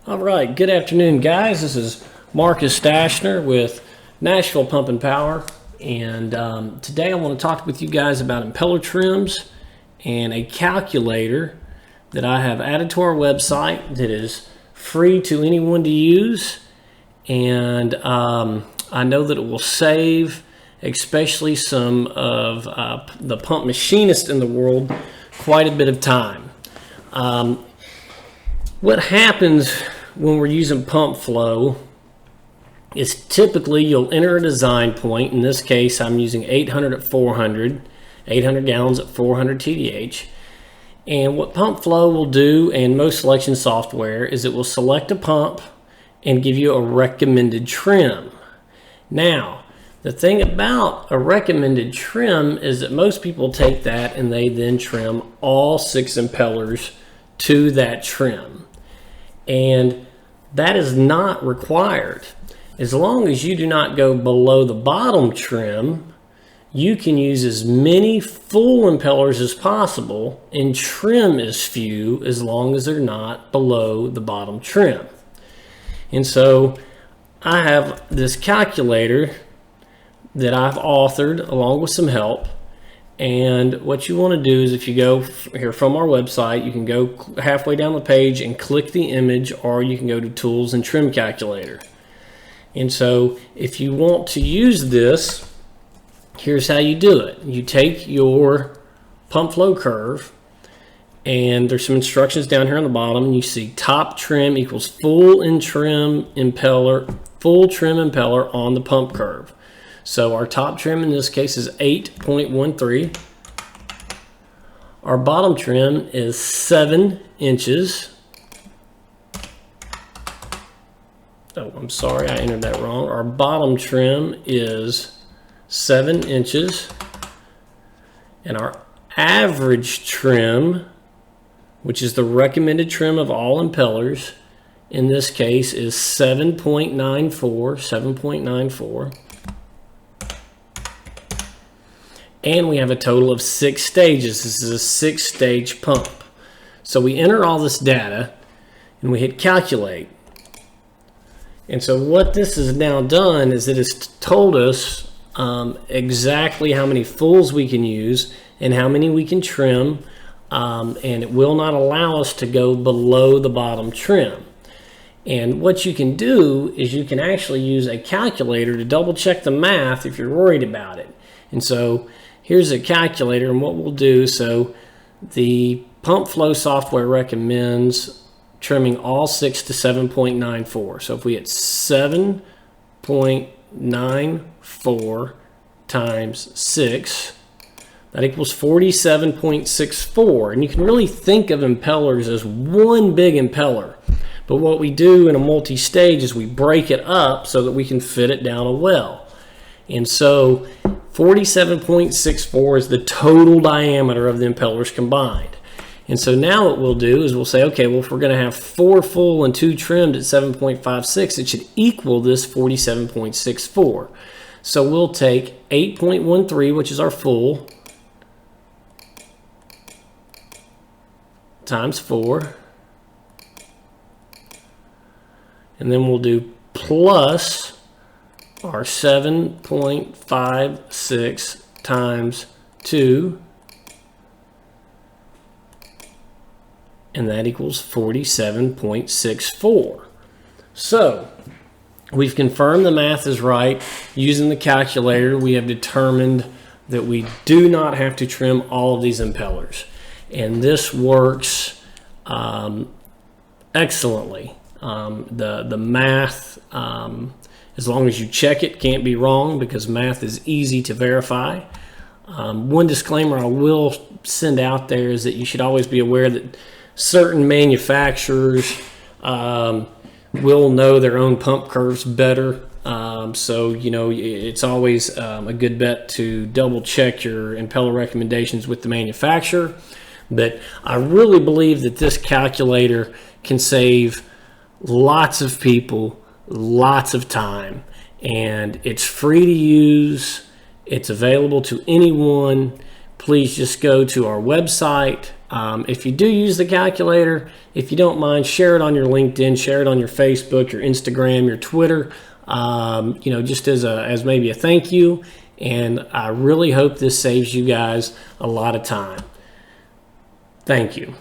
All right, good afternoon, guys. This is Marcus Stashner with Nashville Pump and Power, and today I want to talk with you guys about impeller trims and a calculator that I have added to our website that is free to anyone to use, and I know that it will save especially some of the pump machinists in the world quite a bit of time. What happens when we're using pump flow is typically you'll enter a design point. In this case, I'm using 800 at 400, 800 gallons at 400 TDH. And what pump flow will do, and most selection software, is it will select a pump and give you a recommended trim. Now, the thing about a recommended trim is that most people take that and they then trim all 6 impellers to that trim. And that is not required. As long as you do not go below the bottom trim, you can use as many full impellers as possible and trim as few as long as they're not below the bottom trim. And so I have this calculator that I've authored along with some help. And what you want to do is, if you go here from our website, you can go halfway down the page and click the image, or you can go to Tools and Trim Calculator. And so if you want to use this, here's how you do it. You take your pump flow curve, and there's some instructions down here on the bottom. You see top trim equals full trim impeller on the pump curve. So our top trim in this case is 8.13. Our bottom trim is 7 inches. Oh, I'm sorry, I entered that wrong. Our bottom trim is 7 inches. And our average trim, which is the recommended trim of all impellers, in this case is 7.94. And we have a total of 6 stages. This is a 6-stage pump. So we enter all this data and we hit calculate. And so what this has now done is it has told us exactly how many fulls we can use and how many we can trim, and it will not allow us to go below the bottom trim. And what you can do is you can actually use a calculator to double check the math if you're worried about it. And so here's a calculator, and what we'll do, so the pump flow software recommends trimming all 6 to 7.94. So if we hit 7.94 times 6, that equals 47.64. And you can really think of impellers as one big impeller. But what we do in a multi-stage is we break it up so that we can fit it down a well. And so 47.64 is the total diameter of the impellers combined. And so now what we'll do is we'll say, okay, well, if we're going to have 4 full and 2 trimmed at 7.56, it should equal this 47.64. So we'll take 8.13, which is our full, times 4. And then we'll do plus our 7.56 times 2, and that equals 47.64. So we've confirmed the math is right. Using the calculator, we have determined that we do not have to trim all of these impellers, and this works excellently. The math, as long as you check it, can't be wrong, because math is easy to verify. One disclaimer I will send out there is that you should always be aware that certain manufacturers will know their own pump curves better. So, you know, it's always a good bet to double check your impeller recommendations with the manufacturer. But I really believe that this calculator can save lots of people lots of time, and it's free to use. It's available to anyone. Please just go to our website, If you do use the calculator, if you don't mind, share it on your LinkedIn, share it on your Facebook, your Instagram, your Twitter, just as maybe a thank you. And I really hope this saves you guys a lot of time. Thank you.